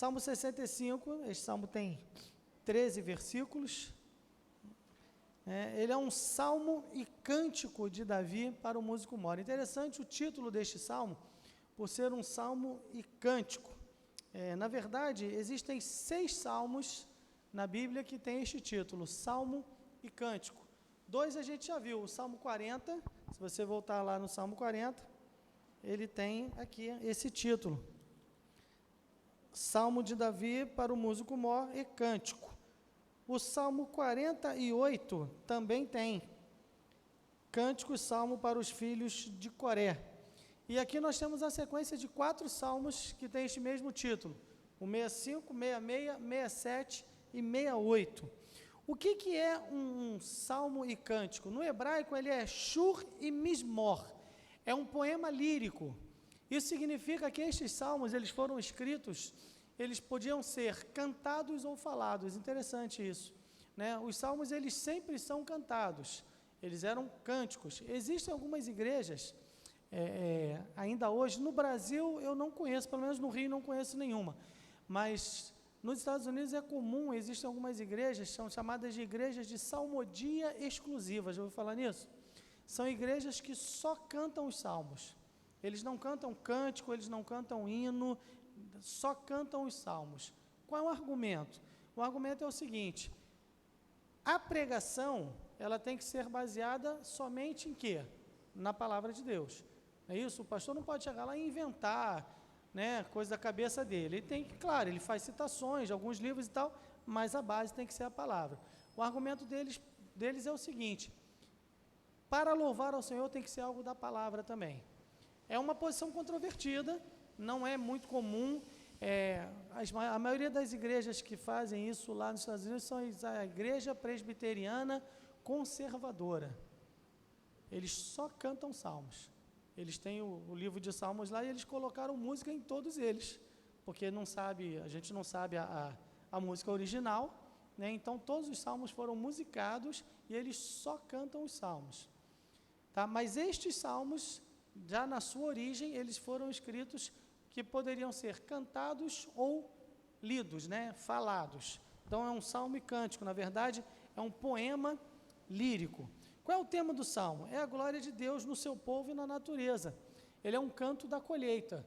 Salmo 65, este salmo tem 13 versículos. Ele é um salmo e cântico de Davi para o músico mor. Interessante o título deste salmo, por ser um salmo e cântico. Na verdade, existem 6 salmos na Bíblia que tem este título, Salmo e Cântico. 2 a gente já viu, o Salmo 40, se você voltar lá no Salmo 40, ele tem aqui esse título. Salmo de Davi para o músico mor e cântico. O Salmo 48 também tem cântico e salmo para os filhos de Coré. E aqui nós temos a sequência de 4 salmos que tem este mesmo título, o 65, 66, 67 e 68. O que é um salmo e cântico? No hebraico ele é shur e mismor, é um poema lírico. Isso significa que estes salmos, eles foram escritos, eles podiam ser cantados ou falados. Interessante isso, né? Os salmos, eles sempre são cantados, eles eram cânticos. Existem algumas igrejas, ainda hoje, no Brasil eu não conheço, pelo menos no Rio não conheço nenhuma, mas nos Estados Unidos é comum, existem algumas igrejas, são chamadas de igrejas de salmodia exclusivas. Já ouviu falar nisso? São igrejas que só cantam os salmos, eles não cantam cântico, eles não cantam hino, só cantam os salmos. Qual é o argumento? O argumento é o seguinte: a pregação, ela tem que ser baseada somente em quê? Na palavra de Deus. É isso? O pastor não pode chegar lá e inventar, né, coisa da cabeça dele. Ele tem que, claro, ele faz citações de alguns livros e tal, mas a base tem que ser a palavra. O argumento deles é o seguinte: para louvar ao Senhor tem que ser algo da palavra também. É uma posição controvertida, não é muito comum. A maioria das igrejas que fazem isso lá nos Estados Unidos são a igreja presbiteriana conservadora. Eles só cantam salmos. Eles têm o livro de salmos lá e eles colocaram música em todos eles, porque a gente não sabe a música original, né? Então todos os salmos foram musicados e eles só cantam os salmos. Tá? Mas estes salmos, já na sua origem, eles foram escritos que poderiam ser cantados ou lidos, né? Falados. Então é um salmo e cântico, na verdade é um poema lírico. Qual é o tema do salmo? É a glória de Deus no seu povo e na natureza. Ele é um canto da colheita,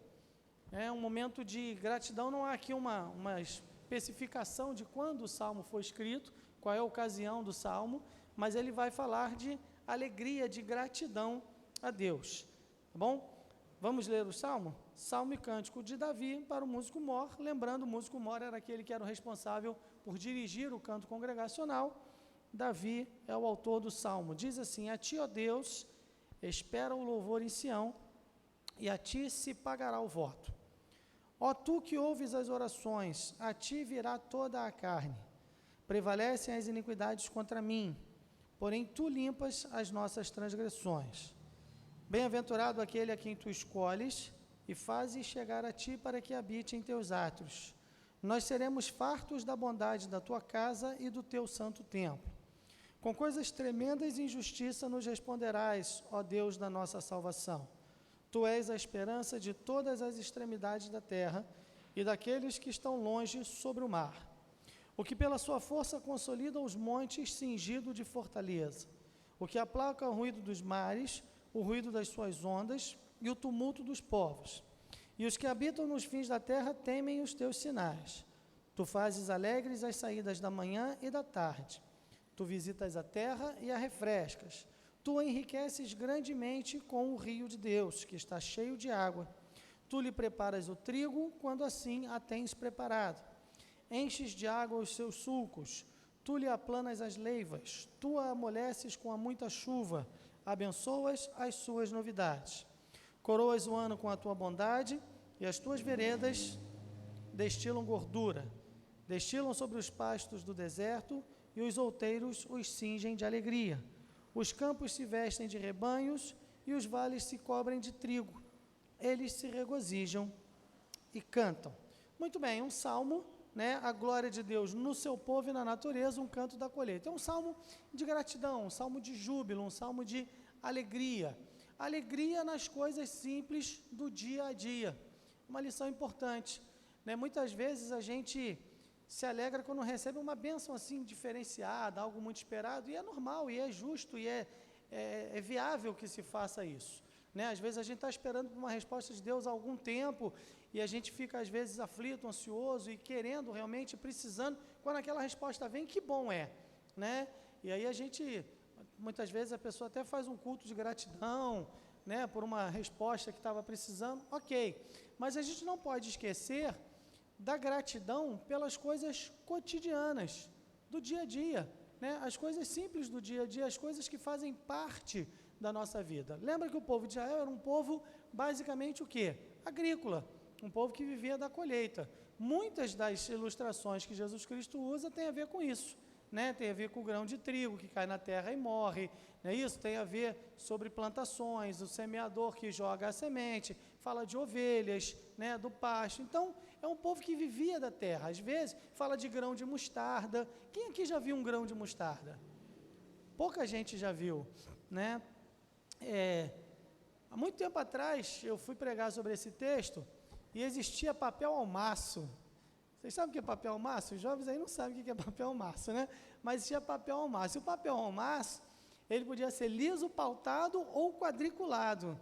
é um momento de gratidão. Não há aqui uma especificação de quando o salmo foi escrito, qual é a ocasião do salmo, mas ele vai falar de alegria, de gratidão a Deus. Tá bom? Vamos ler o salmo? Salmo e cântico de Davi para o músico mor. Lembrando, o músico mor era aquele que era o responsável por dirigir o canto congregacional. Davi é o autor do salmo. Diz assim: a ti, ó Deus, espera o louvor em Sião, e a ti se pagará o voto. Ó tu que ouves as orações, a ti virá toda a carne. Prevalecem as iniquidades contra mim, porém tu limpas as nossas transgressões. Bem-aventurado aquele a quem tu escolhes e fazes chegar a ti para que habite em teus átrios. Nós seremos fartos da bondade da tua casa e do teu santo templo. Com coisas tremendas e injustiça nos responderás, ó Deus da nossa salvação. Tu és a esperança de todas as extremidades da terra e daqueles que estão longe sobre o mar. O que pela sua força consolida os montes cingido de fortaleza. O que aplaca o ruído dos mares, o ruído das suas ondas e o tumulto dos povos. E os que habitam nos fins da terra temem os teus sinais. Tu fazes alegres as saídas da manhã e da tarde. Tu visitas a terra e a refrescas. Tu a enriqueces grandemente com o rio de Deus, que está cheio de água. Tu lhe preparas o trigo, quando assim a tens preparado. Enches de água os seus sulcos. Tu lhe aplanas as leivas. Tu a amoleces com a muita chuva. Abençoas as suas novidades. Coroas o ano com a tua bondade, e as tuas veredas destilam gordura. Destilam sobre os pastos do deserto, e os outeiros os cingem de alegria. Os campos se vestem de rebanhos, e os vales se cobrem de trigo. Eles se regozijam e cantam. Muito bem, um salmo, né? A glória de Deus no seu povo e na natureza, um canto da colheita. É um salmo de gratidão, um salmo de júbilo, um salmo de alegria. Alegria nas coisas simples do dia a dia. Uma lição importante. né? Muitas vezes a gente se alegra quando recebe uma bênção assim diferenciada, algo muito esperado, e é normal, e é justo, e é viável que se faça isso, né? Às vezes a gente está esperando por uma resposta de Deus há algum tempo, e a gente fica às vezes aflito, ansioso, e querendo realmente, precisando, quando aquela resposta vem, que bom é, né? E aí a gente, muitas vezes a pessoa até faz um culto de gratidão, né, por uma resposta que estava precisando, ok, mas a gente não pode esquecer da gratidão pelas coisas cotidianas, do dia a dia, né, as coisas simples do dia a dia, as coisas que fazem parte da nossa vida. Lembra que o povo de Israel era um povo basicamente o quê? Agrícola, um povo que vivia da colheita. Muitas das ilustrações que Jesus Cristo usa têm a ver com isso, né? Tem a ver com o grão de trigo que cai na terra e morre, né? Isso tem a ver sobre plantações, o semeador que joga a semente, fala de ovelhas, né? Do pasto. Então, é um povo que vivia da terra. Às vezes, fala de grão de mostarda. Quem aqui já viu um grão de mostarda? Pouca gente já viu, né? Há muito tempo atrás, eu fui pregar sobre esse texto e existia papel almaço. Vocês sabem o que é papel almaço? Os jovens aí não sabem o que é papel almaço, né? Mas existia papel almaço. E o papel almaço, ele podia ser liso, pautado ou quadriculado.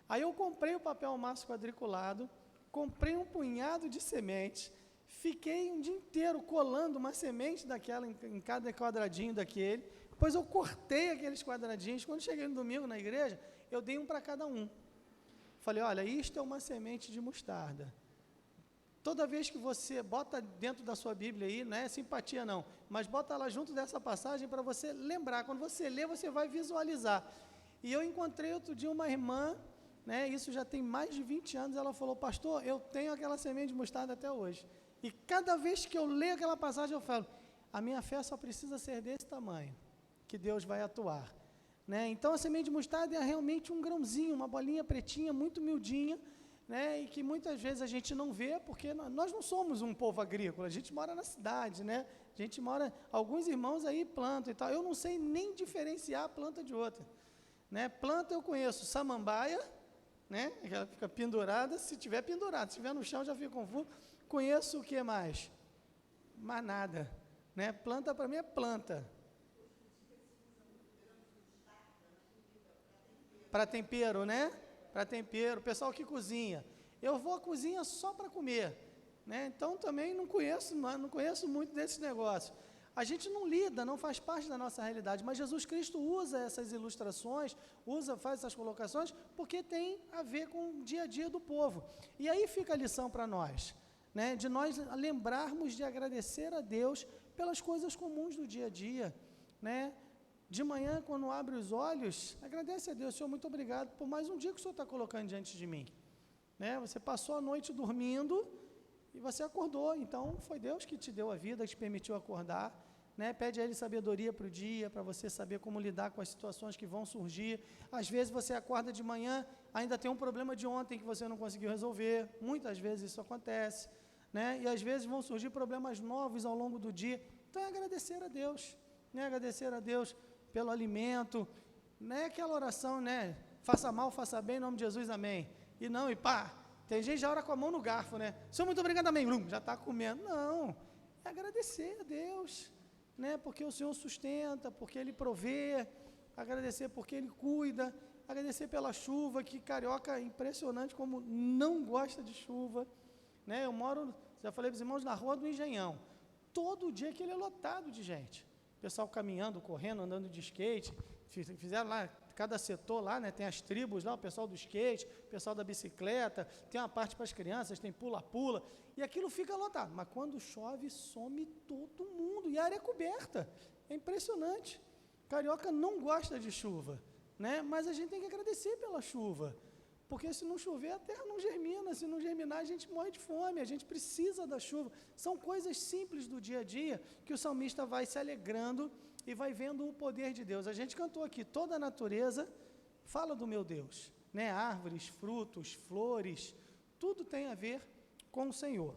Aí eu comprei o papel almaço quadriculado, comprei um punhado de sementes, fiquei um dia inteiro colando uma semente daquela em cada quadradinho daquele, depois eu cortei aqueles quadradinhos, quando cheguei no domingo na igreja, eu dei um para cada um. Falei, olha, isto é uma semente de mostarda. Toda vez que você bota dentro da sua Bíblia aí, não é simpatia não, mas bota lá junto dessa passagem para você lembrar, quando você lê, você vai visualizar. E eu encontrei outro dia uma irmã, né, isso já tem mais de 20 anos, ela falou, pastor, eu tenho aquela semente de mostarda até hoje. E cada vez que eu leio aquela passagem, eu falo, a minha fé só precisa ser desse tamanho, que Deus vai atuar. Né? Então, a semente de mostarda é realmente um grãozinho, uma bolinha pretinha, muito miudinha, né? E que muitas vezes a gente não vê, porque nós não somos um povo agrícola, a gente mora na cidade, né? A gente mora, alguns irmãos aí plantam e tal, eu não sei nem diferenciar a planta de outra. Né? Planta eu conheço samambaia, né? Ela fica pendurada, se tiver pendurada, se estiver no chão já fica confuso. Conheço o que mais? Mais nada. Né? Planta para mim é planta. Para tempero, né? Para tempero, pessoal que cozinha. Eu vou à cozinha só para comer, né? Então também não conheço muito desse negócio. A gente não lida, não faz parte da nossa realidade, mas Jesus Cristo usa essas ilustrações, faz essas colocações, porque tem a ver com o dia a dia do povo. E aí fica a lição para nós, né? De nós lembrarmos de agradecer a Deus pelas coisas comuns do dia a dia, né? De manhã, quando abre os olhos, agradece a Deus, Senhor, muito obrigado por mais um dia que o Senhor está colocando diante de mim. Né? Você passou a noite dormindo e você acordou, então foi Deus que te deu a vida, que te permitiu acordar. Né? Pede a Ele sabedoria para o dia, para você saber como lidar com as situações que vão surgir. Às vezes você acorda de manhã, ainda tem um problema de ontem que você não conseguiu resolver, muitas vezes isso acontece. Né? E às vezes vão surgir problemas novos ao longo do dia. Então é agradecer a Deus, né? Agradecer a Deus pelo alimento, não é aquela oração, né? Faça mal, faça bem, em nome de Jesus, amém. E não, e pá, tem gente que já ora com a mão no garfo, né? Senhor, muito obrigado, amém. Já está comendo. Não, é agradecer a Deus, né? Porque o Senhor sustenta, porque Ele provê, agradecer porque Ele cuida, agradecer pela chuva, que carioca é impressionante como não gosta de chuva, né? Eu moro, já falei para os irmãos, na rua do Engenhão. Todo dia que ele é lotado de gente. Pessoal caminhando, correndo, andando de skate, fizeram lá, cada setor lá, né, tem as tribos lá, o pessoal do skate, o pessoal da bicicleta, tem uma parte para as crianças, tem pula-pula, e aquilo fica lotado, mas quando chove, some todo mundo, e a área é coberta, é impressionante. Carioca não gosta de chuva, né, mas a gente tem que agradecer pela chuva, porque se não chover, a terra não germina, se não germinar, a gente morre de fome, a gente precisa da chuva. São coisas simples do dia a dia que o salmista vai se alegrando e vai vendo o poder de Deus. A gente cantou aqui, toda a natureza fala do meu Deus, né? Árvores, frutos, flores, tudo tem a ver com o Senhor.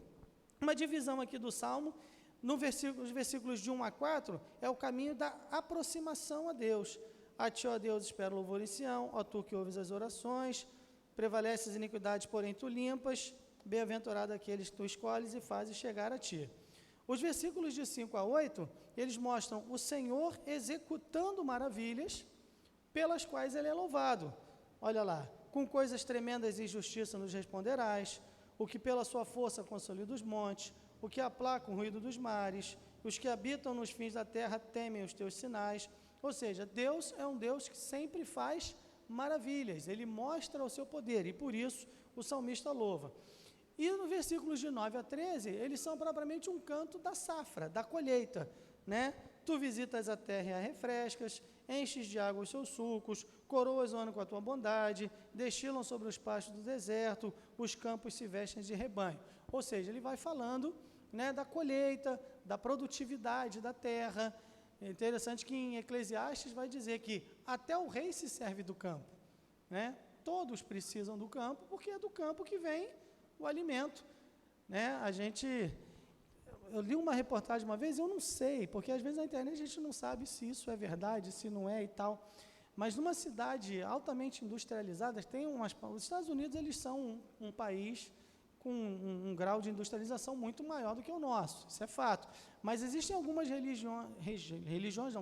Uma divisão aqui do Salmo, os versículos de 1 a 4, é o caminho da aproximação a Deus. A ti, ó Deus, espero louvor em Sião, ó tu que ouves as orações, prevalece as iniquidades, porém tu limpas, bem-aventurado aqueles que tu escolhes e fazes chegar a ti. Os versículos de 5 a 8, eles mostram o Senhor executando maravilhas pelas quais ele é louvado. Olha lá, com coisas tremendas e justiça nos responderás, o que pela sua força consolida os montes, o que aplaca o ruído dos mares, os que habitam nos fins da terra temem os teus sinais. Ou seja, Deus é um Deus que sempre faz maravilhas, ele mostra o seu poder, e por isso o salmista louva. E no versículos de 9 a 13, eles são propriamente um canto da safra, da colheita, né? Tu visitas a terra e a refrescas, enches de água os seus sulcos, coroas o ano com a tua bondade, destilam sobre os pastos do deserto, os campos se vestem de rebanho. Ou seja, ele vai falando, né, da colheita, da produtividade da terra. É interessante que em Eclesiastes vai dizer que até o rei se serve do campo, né? Todos precisam do campo, porque é do campo que vem o alimento, né? Eu li uma reportagem uma vez, eu não sei, porque às vezes na internet a gente não sabe se isso é verdade, se não é e tal, mas numa cidade altamente industrializada, os Estados Unidos, eles são um país com um grau de industrialização muito maior do que o nosso, isso é fato, mas existem algumas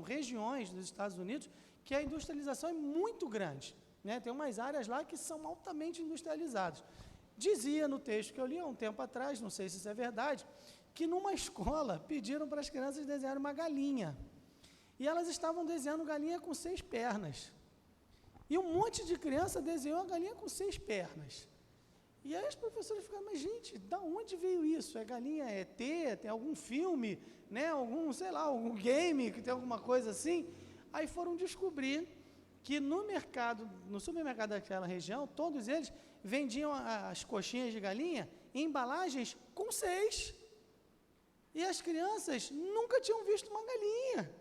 regiões dos Estados Unidos que a industrialização é muito grande, né? Tem umas áreas lá que são altamente industrializadas. Dizia no texto que eu li há um tempo atrás, não sei se isso é verdade, que numa escola pediram para as crianças desenharem uma galinha. E elas estavam desenhando galinha com 6 pernas. E um monte de criança desenhou a galinha com 6 pernas. E aí os professores ficaram, mas gente, da onde veio isso? É galinha ET? Tem algum filme, né? Algum game que tem alguma coisa assim? Aí foram descobrir que no supermercado daquela região, todos eles vendiam as coxinhas de galinha em embalagens com 6. E as crianças nunca tinham visto uma galinha,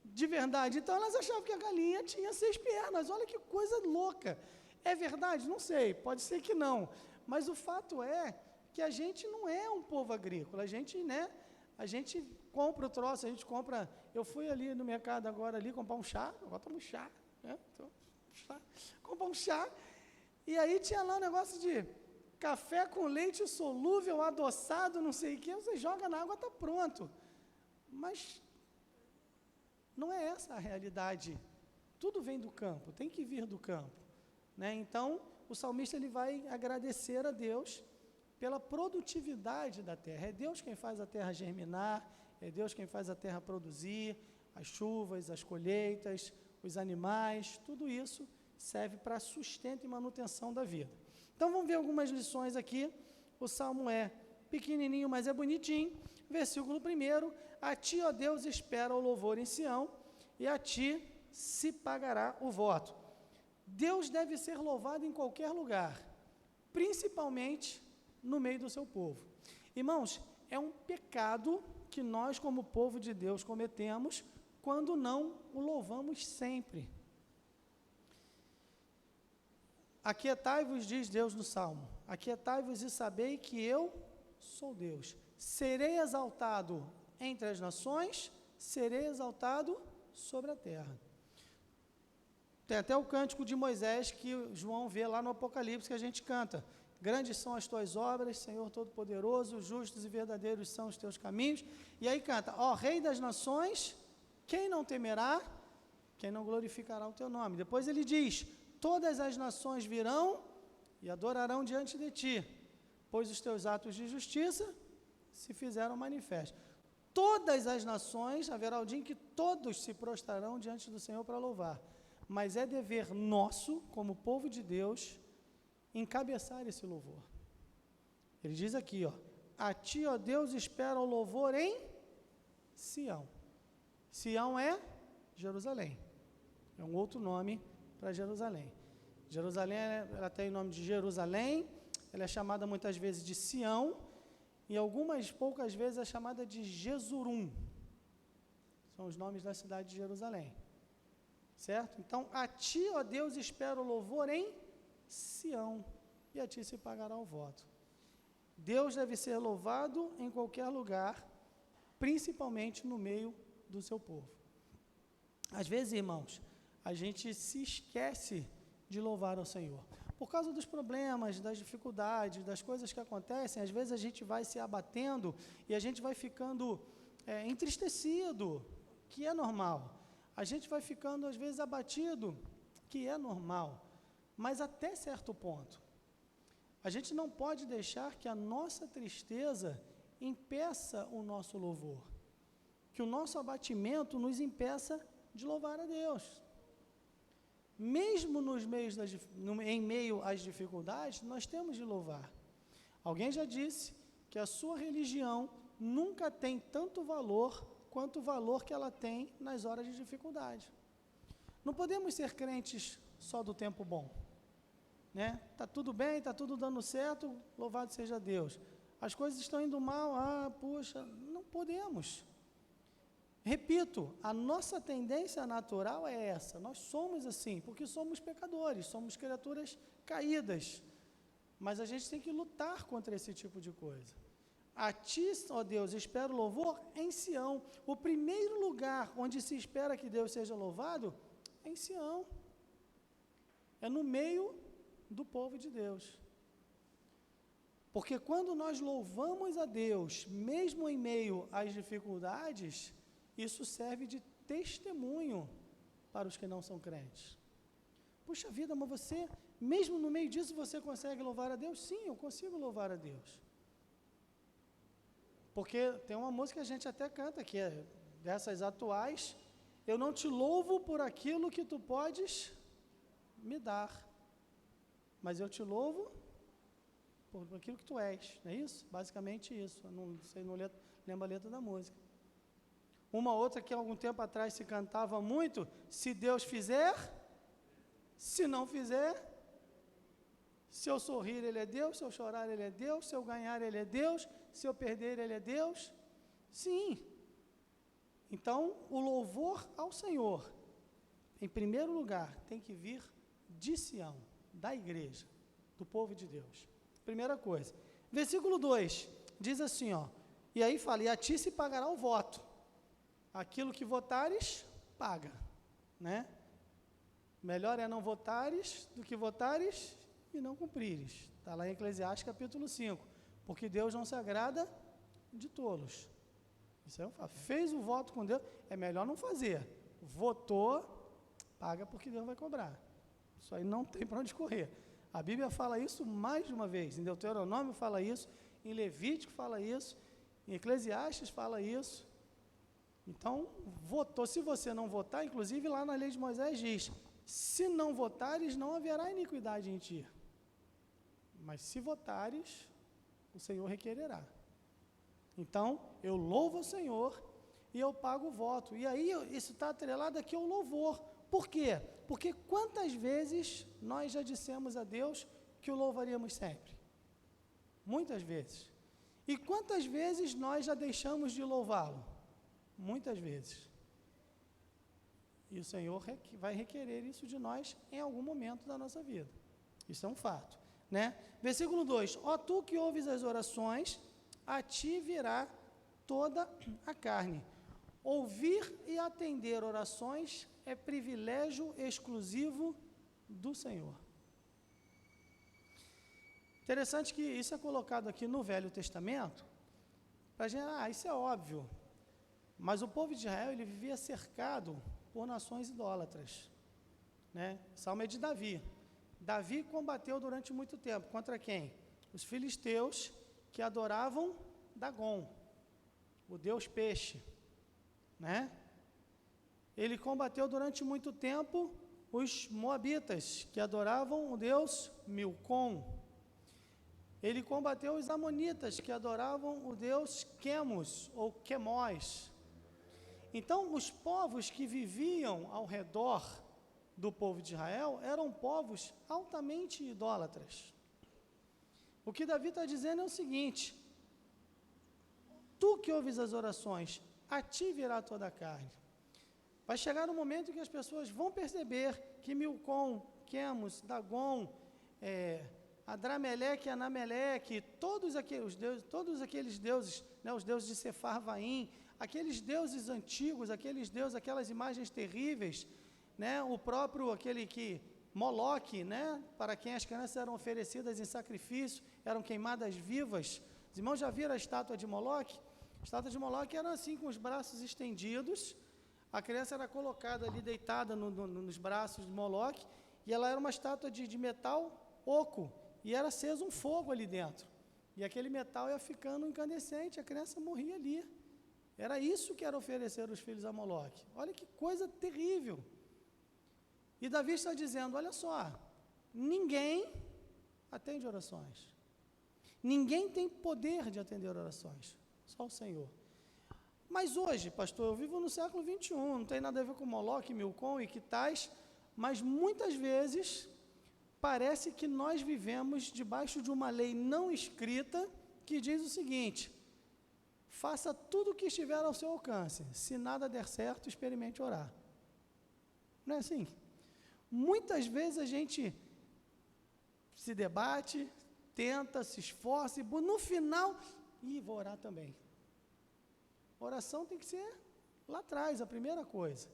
de verdade. Então elas achavam que a galinha tinha 6 pernas. Olha que coisa louca. É verdade? Não sei, pode ser que não. Mas o fato é que a gente não é um povo agrícola. A gente compra o troço, eu fui ali no mercado agora ali comprar um chá, agora tomo chá, né? Comprar um chá, e aí tinha lá um negócio de café com leite solúvel, adoçado, não sei o que, você joga na água, está pronto. Mas não é essa a realidade. Tudo vem do campo, tem que vir do campo, né? Então, o salmista ele vai agradecer a Deus pela produtividade da terra. É Deus quem faz a terra germinar, é Deus quem faz a terra produzir, as chuvas, as colheitas, os animais, tudo isso serve para sustento e manutenção da vida. Então vamos ver algumas lições aqui. O salmo é pequenininho, mas é bonitinho. Versículo 1: a ti, ó Deus, espera o louvor em Sião, e a ti se pagará o voto. Deus deve ser louvado em qualquer lugar, principalmente no meio do seu povo. Irmãos, é um pecado que nós, como povo de Deus, cometemos quando não o louvamos sempre. Aquietai-vos, diz Deus no Salmo, aquietai-vos e sabei que eu sou Deus. Serei exaltado entre as nações, serei exaltado sobre a terra. Tem até o cântico de Moisés que João vê lá no Apocalipse, que a gente canta. Grandes são as tuas obras, Senhor Todo-Poderoso, justos e verdadeiros são os teus caminhos. E aí canta, ó Rei das nações, quem não temerá, quem não glorificará o teu nome. Depois ele diz, todas as nações virão e adorarão diante de ti, pois os teus atos de justiça se fizeram manifestos. Todas as nações, haverá o dia em que todos se prostrarão diante do Senhor para louvar. Mas é dever nosso, como povo de Deus, encabeçar esse louvor. Ele diz aqui, ó, a ti, ó Deus, espera o louvor em Sião. Sião é Jerusalém. É um outro nome para Jerusalém. Jerusalém, ela tem o nome de Jerusalém, ela é chamada muitas vezes de Sião, e algumas poucas vezes é chamada de Jesurum. São os nomes da cidade de Jerusalém. Certo? Então, a ti, ó Deus, espero o louvor em Sião, e a ti se pagará o voto. Deus deve ser louvado em qualquer lugar, principalmente no meio do seu povo. Às vezes, irmãos, a gente se esquece de louvar ao Senhor, por causa dos problemas, das dificuldades, das coisas que acontecem, às vezes a gente vai se abatendo e a gente vai ficando entristecido, que é normal. A gente vai ficando, às vezes, abatido, que é normal, mas até certo ponto. A gente não pode deixar que a nossa tristeza impeça o nosso louvor, que o nosso abatimento nos impeça de louvar a Deus. Mesmo em meio às dificuldades, nós temos de louvar. Alguém já disse que a sua religião nunca tem tanto valor quanto o valor que ela tem nas horas de dificuldade. Não podemos ser crentes só do tempo bom, né? Tá tudo bem, está tudo dando certo, louvado seja Deus. As coisas estão indo mal, puxa, não podemos. Repito, a nossa tendência natural é essa, nós somos assim, porque somos pecadores, somos criaturas caídas, mas a gente tem que lutar contra esse tipo de coisa. A ti, ó Deus, espero louvor em Sião. O primeiro lugar onde se espera que Deus seja louvado é em Sião, é no meio do povo de Deus. Porque quando nós louvamos a Deus, mesmo em meio às dificuldades, isso serve de testemunho para os que não são crentes. Puxa vida, mas você, mesmo no meio disso, você consegue louvar a Deus? Sim, eu consigo louvar a Deus. Porque tem uma música que a gente até canta, que é dessas atuais, eu não te louvo por aquilo que tu podes me dar, mas eu te louvo por aquilo que tu és, não é isso? Basicamente isso, eu não sei, não lembro a letra da música. Uma outra que há algum tempo atrás se cantava muito, se Deus fizer, se não fizer, se eu sorrir, Ele é Deus, se eu chorar, Ele é Deus, se eu ganhar, Ele é Deus, se eu perder, Ele é Deus. Sim. Então, o louvor ao Senhor, em primeiro lugar, tem que vir de Sião, da igreja, do povo de Deus. Primeira coisa. Versículo 2, diz assim, e aí fala, e a ti se pagará o voto. Aquilo que votares, paga, né? Melhor é não votares do que votares e não cumprires. Está lá em Eclesiastes capítulo 5. Porque Deus não se agrada de tolos. Isso é um fato. Fez o voto com Deus, é melhor não fazer. Votou, paga porque Deus vai cobrar. Isso aí não tem para onde correr. A Bíblia fala isso mais de uma vez. Em Deuteronômio fala isso, em Levítico fala isso, em Eclesiastes fala isso. Então, votou. Se você não votar, inclusive lá na lei de Moisés diz, se não votares, não haverá iniquidade em ti. Mas se votares, o Senhor requererá. Então, eu louvo o Senhor e eu pago o voto. E aí, isso está atrelado aqui ao louvor. Por quê? Porque quantas vezes nós já dissemos a Deus que o louvaríamos sempre? Muitas vezes. E quantas vezes nós já deixamos de louvá-lo? Muitas vezes. E o Senhor vai requerer isso de nós em algum momento da nossa vida. Isso é um fato, né? Versículo 2, ó tu que ouves as orações, a ti virá toda a carne. Ouvir e atender orações é privilégio exclusivo do Senhor. Interessante que isso é colocado aqui no Velho Testamento, para a gente, isso é óbvio, mas o povo de Israel, ele vivia cercado por nações idólatras, né? Salmo é de Davi. Davi combateu durante muito tempo, contra quem? Os filisteus, que adoravam Dagon, o deus peixe, né? Ele combateu durante muito tempo os moabitas, que adoravam o deus Milcom. Ele combateu os amonitas, que adoravam o deus Quemos, ou Quemós. Então, os povos que viviam ao redor do povo de Israel eram povos altamente idólatras. O que Davi está dizendo é o seguinte, tu que ouves as orações, a ti virá toda a carne. Vai chegar um momento em que as pessoas vão perceber que Milcom, Quemos, Dagon, Adrameleque, Anameleque, todos aqueles deuses, né, os deuses de Sefarvaim, aqueles deuses antigos, aquelas imagens terríveis, né, o próprio, aquele que Moloque, né, para quem as crianças eram oferecidas em sacrifício, eram queimadas vivas. Os irmãos já viram a estátua de Moloque? A estátua de Moloque era assim, com os braços estendidos, a criança era colocada ali, deitada nos braços de Moloque, e ela era uma estátua de metal oco, e era aceso um fogo ali dentro. E aquele metal ia ficando incandescente, a criança morria ali. Era isso que era oferecer os filhos a Moloque. Olha que coisa terrível. E Davi está dizendo, olha só, ninguém atende orações. Ninguém tem poder de atender orações, só o Senhor. Mas hoje, pastor, eu vivo no século 21, não tem nada a ver com Moloque, Milcom e que tais, mas muitas vezes parece que nós vivemos debaixo de uma lei não escrita que diz o seguinte: faça tudo o que estiver ao seu alcance, se nada der certo, experimente orar. Não é assim? Muitas vezes a gente se debate, tenta, se esforça, e no final, vou orar também. Oração tem que ser lá atrás, a primeira coisa.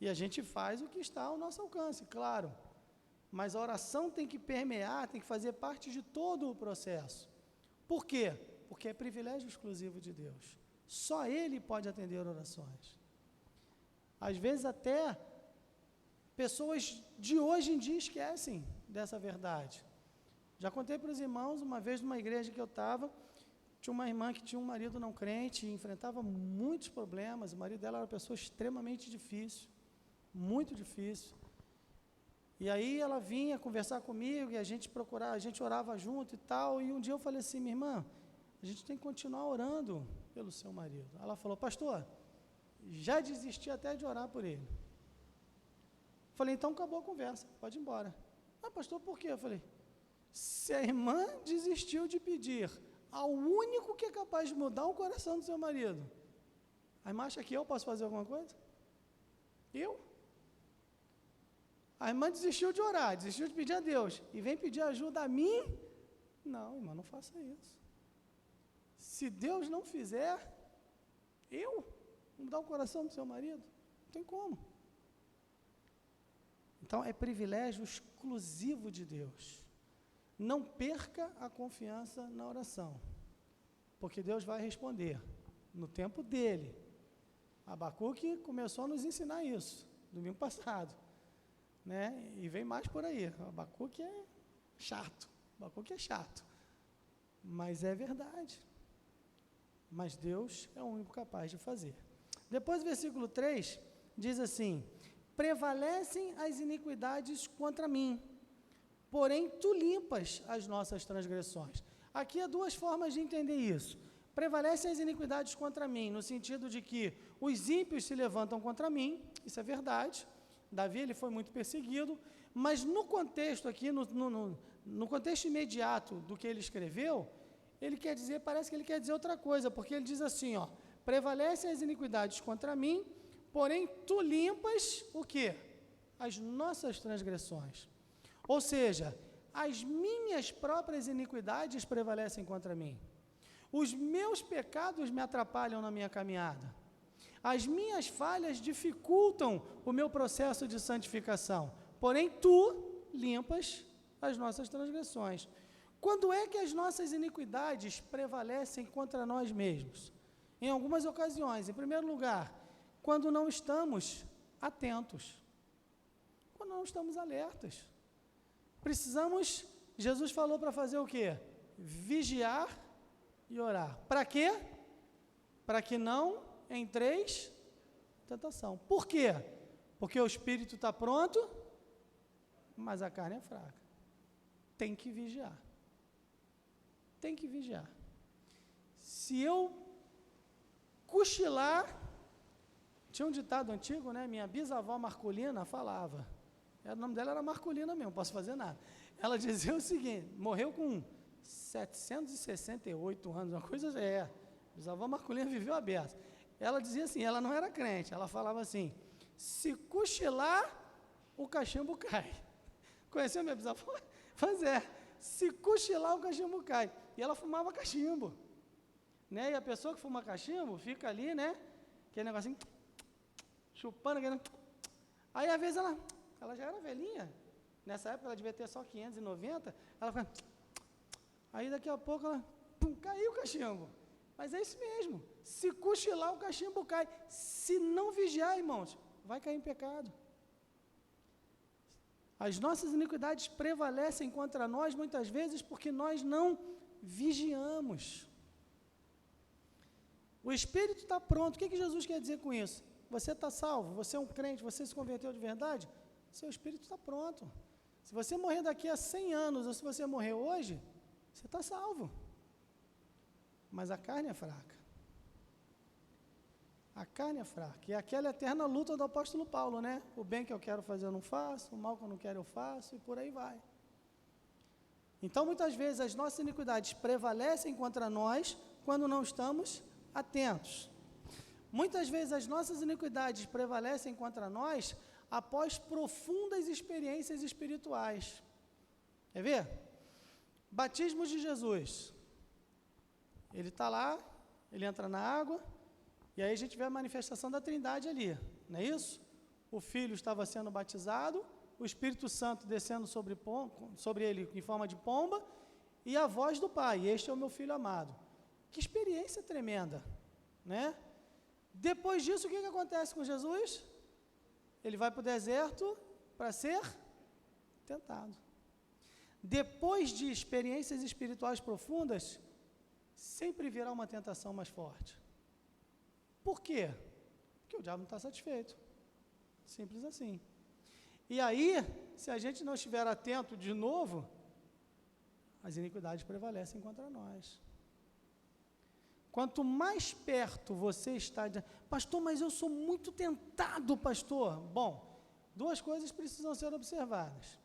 E a gente faz o que está ao nosso alcance, claro. Mas a oração tem que permear, tem que fazer parte de todo o processo. Por quê? Porque é privilégio exclusivo de Deus. Só Ele pode atender orações. Às vezes até pessoas de hoje em dia esquecem dessa verdade. Já contei para os irmãos, uma vez numa igreja que eu estava, tinha uma irmã que tinha um marido não crente, e enfrentava muitos problemas, o marido dela era uma pessoa extremamente difícil, muito difícil. E aí ela vinha conversar comigo, e a gente orava junto e tal, e um dia eu falei assim, minha irmã, a gente tem que continuar orando pelo seu marido. Ela falou, pastor, já desisti até de orar por ele. Falei, então acabou a conversa, pode ir embora. Ah, pastor, por quê? Eu falei, se a irmã desistiu de pedir ao único que é capaz de mudar o coração do seu marido, a irmã acha que eu posso fazer alguma coisa? Eu? A irmã desistiu de orar, desistiu de pedir a Deus, e vem pedir ajuda a mim? Não, irmã, não faça isso. Se Deus não fizer, eu mudar o coração do seu marido? Não tem como. Então, é privilégio exclusivo de Deus. Não perca a confiança na oração, porque Deus vai responder no tempo dele. Abacuque começou a nos ensinar isso, domingo passado, né? E vem mais por aí. Abacuque é chato, mas é verdade. Mas Deus é o único capaz de fazer. Depois, o versículo 3 diz assim: prevalecem as iniquidades contra mim, porém tu limpas as nossas transgressões. Aqui há duas formas de entender isso. Prevalecem as iniquidades contra mim, no sentido de que os ímpios se levantam contra mim, isso é verdade. Davi, ele foi muito perseguido, mas no contexto aqui, no contexto imediato do que ele escreveu, ele quer dizer, parece que ele quer dizer outra coisa, porque ele diz assim, ó, prevalecem as iniquidades contra mim, porém tu limpas o quê? As nossas transgressões. Ou seja, as minhas próprias iniquidades prevalecem contra mim. Os meus pecados me atrapalham na minha caminhada. As minhas falhas dificultam o meu processo de santificação. Porém, tu limpas as nossas transgressões. Quando é que as nossas iniquidades prevalecem contra nós mesmos? Em algumas ocasiões. Em primeiro lugar, quando não estamos atentos. Quando não estamos alertas. Precisamos, Jesus falou para fazer o quê? Vigiar e orar. Para quê? Para que não entreis em tentação. Por quê? Porque o espírito está pronto, mas a carne é fraca. Tem que vigiar. Tem que vigiar. Se eu cochilar, tinha um ditado antigo, né? Minha bisavó Marcolina falava, o nome dela era Marcolina mesmo, não posso fazer nada. Ela dizia o seguinte, morreu com 768 anos, uma coisa bisavó Marcolina viveu a beça. Ela dizia assim, ela não era crente, ela falava assim, se cochilar, o cachimbo cai. Conheceu minha bisavó? Pois é, se cochilar, o cachimbo cai. E ela fumava cachimbo, né? E a pessoa que fuma cachimbo fica ali, né? Aquele negocinho, chupando, aquele... Aí às vezes ela já era velhinha, Nessa época ela devia ter só 590, ela fica... Aí daqui a pouco ela, pum, caiu o cachimbo. Mas é isso mesmo, se cochilar o cachimbo cai. Se não vigiar, irmãos, vai cair em pecado. As nossas iniquidades prevalecem contra nós muitas vezes porque nós não vigiamos. O Espírito está pronto. O que Jesus quer dizer com isso? Você está salvo, você é um crente, você se converteu de verdade, seu Espírito está pronto. Se você morrer daqui a 100 anos, ou se você morrer hoje, você está salvo. Mas a carne é fraca. A carne é fraca. E aquela eterna luta do apóstolo Paulo, né? O bem que eu quero fazer eu não faço, o mal que eu não quero eu faço, e por aí vai. Então, muitas vezes, as nossas iniquidades prevalecem contra nós quando não estamos atentos. Muitas vezes, as nossas iniquidades prevalecem contra nós após profundas experiências espirituais. Quer ver? Batismo de Jesus. Ele está lá, ele entra na água, e aí a gente vê a manifestação da Trindade ali, não é isso? O Filho estava sendo batizado, o Espírito Santo descendo sobre ele em forma de pomba, e a voz do Pai, este é o meu Filho amado. Que experiência tremenda, né? Depois disso, o que acontece com Jesus? Ele vai para o deserto para ser tentado. Depois de experiências espirituais profundas, sempre virá uma tentação mais forte. Por quê? Porque o diabo não está satisfeito. Simples assim. E aí, se a gente não estiver atento de novo, as iniquidades prevalecem contra nós. Quanto mais perto você está de... Pastor, mas eu sou muito tentado, pastor. Bom, duas coisas precisam ser observadas.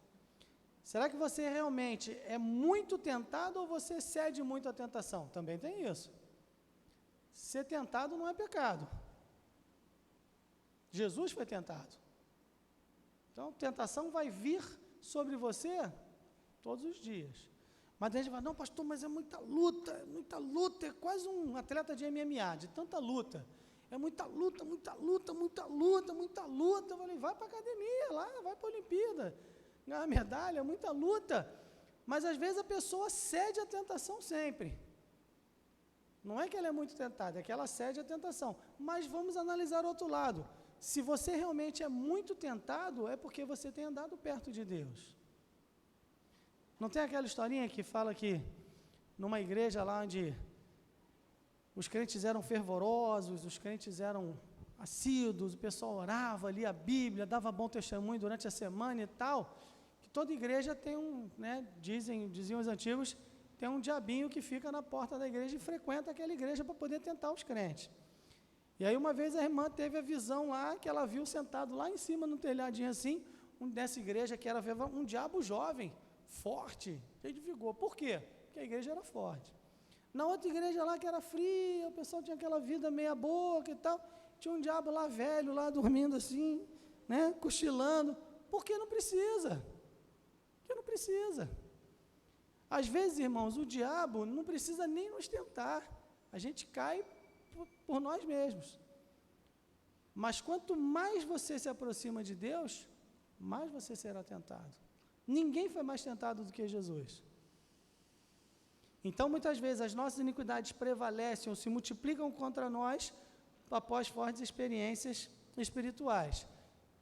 Será que você realmente é muito tentado ou você cede muito à tentação? Também tem isso. Ser tentado não é pecado. Jesus foi tentado. Então, tentação vai vir sobre você todos os dias. Mas a gente fala, não, pastor, mas é muita luta, é quase um atleta de MMA, de tanta luta. É muita luta. Eu falei, vai para a academia lá, vai para a Olimpíada, ganhar a medalha, muita luta. Mas às vezes a pessoa cede à tentação sempre. Não é que ela é muito tentada, é que ela cede à tentação. Mas vamos analisar o outro lado. Se você realmente é muito tentado, é porque você tem andado perto de Deus. Não tem aquela historinha que fala que numa igreja lá onde os crentes eram fervorosos, os crentes eram assíduos, o pessoal orava, lia a Bíblia, dava bom testemunho durante a semana e tal, que toda igreja tem um, né, diziam os antigos, tem um diabinho que fica na porta da igreja e frequenta aquela igreja para poder tentar os crentes. E aí uma vez a irmã teve a visão lá, que ela viu sentado lá em cima no telhadinho assim, dessa igreja que era um diabo jovem, forte, cheio de vigor. Por quê? Porque a igreja era forte. Na outra igreja lá que era fria, o pessoal tinha aquela vida meia boca e tal, tinha um diabo lá velho, lá dormindo assim, né, cochilando. Por que não precisa? Porque não precisa. Às vezes, irmãos, o diabo não precisa nem nos tentar. A gente cai por nós mesmos. Mas quanto mais você se aproxima de Deus, mais você será tentado. Ninguém foi mais tentado do que Jesus. Então, muitas vezes, as nossas iniquidades prevalecem ou se multiplicam contra nós após fortes experiências espirituais.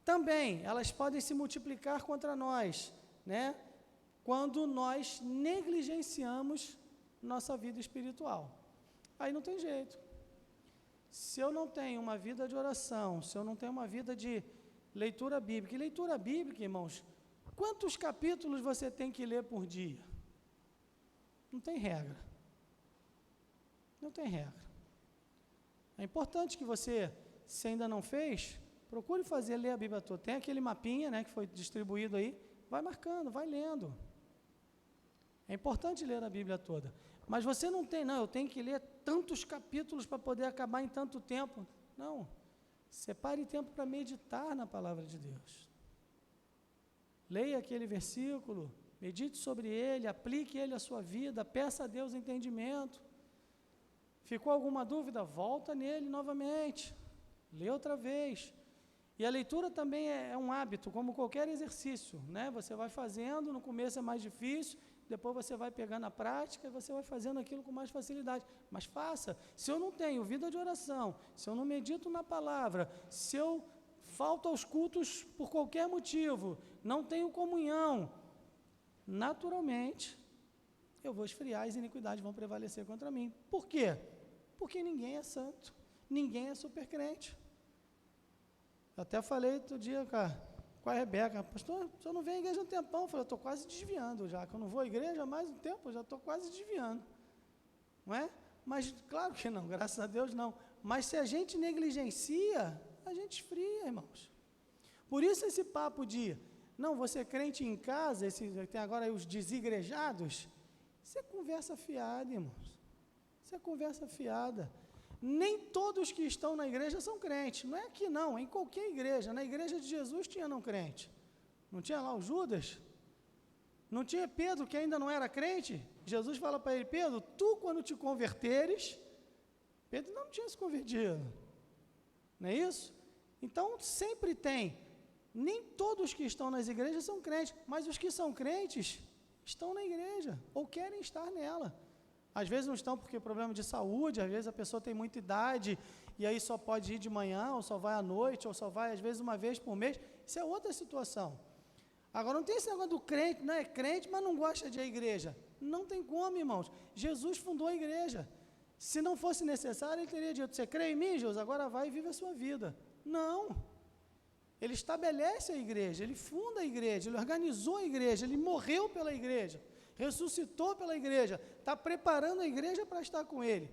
Também, elas podem se multiplicar contra nós, né? Quando nós negligenciamos nossa vida espiritual. Aí não tem jeito. Se eu não tenho uma vida de oração, se eu não tenho uma vida de leitura bíblica, e leitura bíblica, irmãos, quantos capítulos você tem que ler por dia? Não tem regra. Não tem regra. É importante que você, se ainda não fez, procure fazer, ler a Bíblia toda. Tem aquele mapinha, né, que foi distribuído aí, vai marcando, vai lendo. É importante ler a Bíblia toda. Mas você não tem, não, eu tenho que ler tantos capítulos para poder acabar em tanto tempo. Não. Separe tempo para meditar na palavra de Deus. Leia aquele versículo, medite sobre ele, aplique ele à sua vida, peça a Deus entendimento. Ficou alguma dúvida? Volta nele novamente. Lê outra vez. E a leitura também é um hábito, como qualquer exercício, né? Você vai fazendo, no começo é mais difícil, depois você vai pegando a prática e você vai fazendo aquilo com mais facilidade. Mas faça. Se eu não tenho vida de oração, se eu não medito na palavra, se eu falto aos cultos por qualquer motivo, não tenho comunhão, naturalmente, eu vou esfriar e as iniquidades vão prevalecer contra mim. Por quê? Porque ninguém é santo, ninguém é super crente. Eu até falei outro dia com a Rebeca, pastor, o senhor não vem à igreja há um tempão. Eu falei, eu estou quase desviando já, que eu não vou à igreja há mais um tempo, eu já estou quase desviando. Não é? Mas, claro que não, graças a Deus não. Mas se a gente negligencia, a gente esfria, irmãos. Por isso esse papo de, não, você é crente em casa, tem agora aí os desigrejados, isso é conversa fiada, irmãos. Isso é conversa fiada. Nem todos que estão na igreja são crentes. Não é aqui não, é em qualquer igreja. Na igreja de Jesus tinha não crente. Não tinha lá o Judas? Não tinha Pedro, que ainda não era crente? Jesus fala para ele, Pedro, tu quando te converteres, Pedro não tinha se convertido. Não é isso? Então, sempre tem. Nem todos que estão nas igrejas são crentes, mas os que são crentes estão na igreja, ou querem estar nela. Às vezes não estão porque problema de saúde, às vezes a pessoa tem muita idade, e aí só pode ir de manhã, ou só vai à noite, ou só vai às vezes uma vez por mês. Isso é outra situação. Agora, não tem esse negócio do crente, não é crente, mas não gosta de ir à igreja. Não tem como, irmãos. Jesus fundou a igreja. Se não fosse necessário, ele teria dito, você crê em mim, Jesus? Agora vai e vive a sua vida. Não. Ele estabelece a igreja, ele funda a igreja, ele organizou a igreja, ele morreu pela igreja, ressuscitou pela igreja, está preparando a igreja para estar com ele.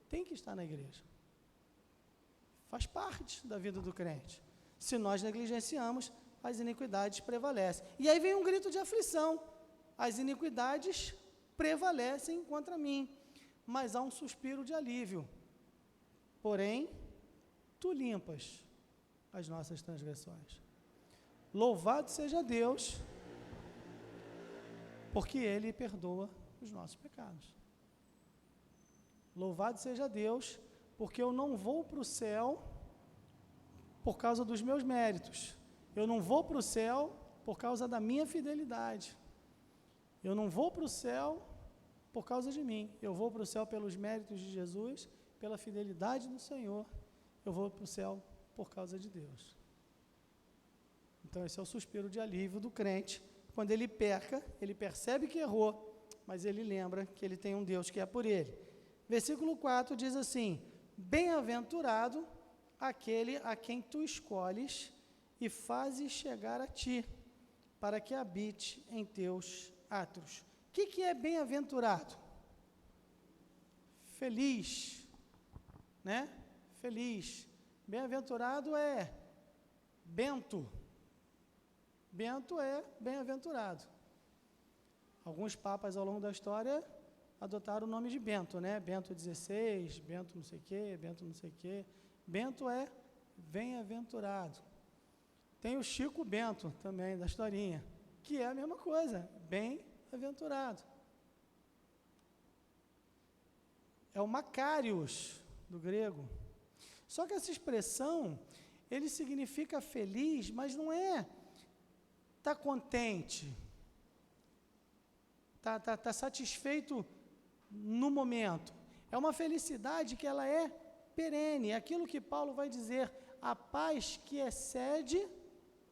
Tem que estar na igreja. Faz parte da vida do crente. Se nós negligenciamos, as iniquidades prevalecem. E aí vem um grito de aflição. As iniquidades prevalecem contra mim, mas há um suspiro de alívio. Porém, tu limpas as nossas transgressões. Louvado seja Deus, porque Ele perdoa os nossos pecados. Louvado seja Deus, porque eu não vou para o céu por causa dos meus méritos. Eu não vou para o céu por causa da minha fidelidade. Eu não vou para o céu por causa de mim. Eu vou para o céu pelos méritos de Jesus, pela fidelidade do Senhor. Eu vou para o céu por causa de Deus. Então esse é o suspiro de alívio do crente. Quando ele peca, ele percebe que errou, mas ele lembra que ele tem um Deus que é por ele. Versículo 4 diz assim, bem-aventurado aquele a quem tu escolhes e fazes chegar a ti, para que habite em teus átrios. O que é bem-aventurado? Feliz, né? Feliz. Bem-aventurado é bento. Bento é bem-aventurado. Alguns papas ao longo da história adotaram o nome de Bento, né? Bento XVI, Bento não sei o quê, Bento não sei o quê. Bento é bem-aventurado. Tem o Chico Bento também, da historinha, que é a mesma coisa, bem-aventurado. É o Macários, do grego. Só que essa expressão, ele significa feliz, mas não é tá contente, tá satisfeito no momento. É uma felicidade que ela é perene, é aquilo que Paulo vai dizer, a paz que excede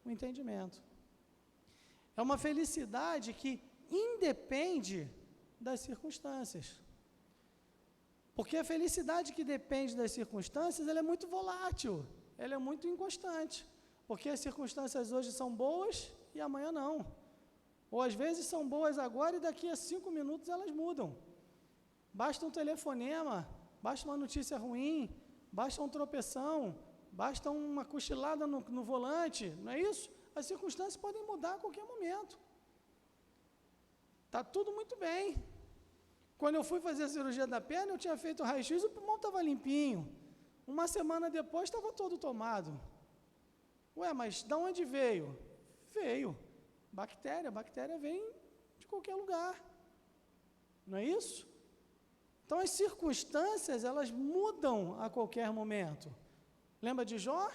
o entendimento. É uma felicidade que independe das circunstâncias. Porque a felicidade que depende das circunstâncias, ela é muito volátil, ela é muito inconstante. Porque as circunstâncias hoje são boas e amanhã não. Ou às vezes são boas agora e daqui a 5 minutos elas mudam. Basta um telefonema, basta uma notícia ruim, basta um tropeção, basta uma cochilada no volante, não é isso? As circunstâncias podem mudar a qualquer momento. Está tudo muito bem. Quando eu fui fazer a cirurgia da perna, eu tinha feito o raio-x, o pulmão estava limpinho. Uma semana depois estava todo tomado. Ué, mas de onde veio? Veio. Bactéria vem de qualquer lugar. Não é isso? Então as circunstâncias, elas mudam a qualquer momento. Lembra de Jó?